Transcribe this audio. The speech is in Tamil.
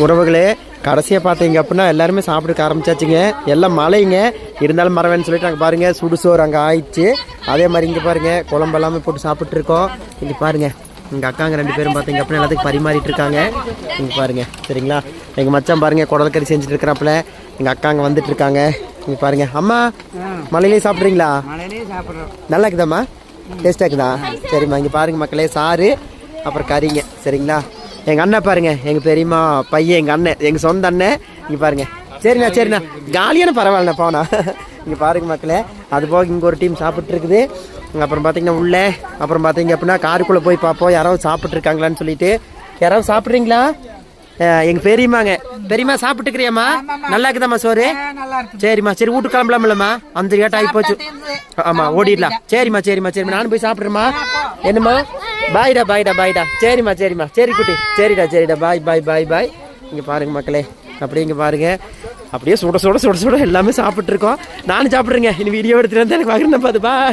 உறவுகளே கடைசியாக பார்த்தீங்க அப்படின்னா எல்லாருமே சாப்பிட்டுக்க ஆரம்பிச்சாச்சுங்க. எல்லாம் மழைங்க, இருந்தாலும் மரவேன்னு சொல்லிட்டு அங்கே பாருங்கள் சுடுசோறு அங்கே ஆயிடுச்சு. அதே மாதிரி இங்கே பாருங்கள் குழம்பு எல்லாமே போட்டு சாப்பிட்ருக்கோம். இங்கே பாருங்கள் எங்கள் அக்காங்க 2 பேரும் பார்த்தீங்க அப்படின்னா எல்லாத்துக்கும் பரிமாறிட்டு இருக்காங்க. இங்கே பாருங்கள் சரிங்களா. எங்கள் மச்சான் பாருங்கள் குடல் கறி செஞ்சுட்டு இருக்கிறாப்புல. எங்கள் அக்காங்க வந்துட்டு இருக்காங்க. இங்கே பாருங்கள். அம்மா மழையிலே சாப்பிட்றீங்களா? நல்லா இருக்குதாம்மா? டேஸ்ட்டாக இருக்குதா? சரிம்மா. இங்கே பாருங்கள் மக்களே சாறு அப்புறம் கறிங்க சரிங்களா. எங்கள் அண்ணன் பாருங்கள், எங்கள் பெரியம்மா பையன், எங்கள் அண்ணன், எங்கள் சொந்த அண்ணன். இங்கே பாருங்கள். சரிண்ணா காலியான பரவாயில்லண்ணா போனா. இங்கே பாருங்க மக்களே. அது போக இங்கே ஒரு டீம் சாப்பிட்டு இருக்குது. அப்புறம் பார்த்தீங்கன்னா உள்ளே அப்புறம் பார்த்தீங்க அப்படின்னா காருக்குள்ளே போய் பார்ப்போம் யாராவது சாப்பிட்ருக்காங்களான்னு சொல்லிட்டு. யாராவது சாப்பிட்றீங்களா? எங்கள் பெரியம்மா சாப்பிட்டுக்கிறியாம்மா? நல்லா இருக்குதாம்மா சோறு? சரிம்மா. சரி வீட்டு கிளம்பலாம்லம்மா, 5 கேட் ஆகி போச்சு. ஆமாம் ஓடிடலாம். சரிம்மா நானும் போய் சாப்பிட்றேம்மா. என்னம்மா? பாய்டா. சரிம்மா சரி குட்டி. சரிடா பாய். இங்கே பாருங்க மக்களே, அப்படியே இங்கே பாருங்க, அப்படியே சுட எல்லாமே சாப்பிட்ருக்கோம். நானும் சாப்பிட்றேங்க. இனி வீடியோ எடுத்துகிட்டு வந்து எனக்கு பார்க்குறேன் பார்த்து. பாய்.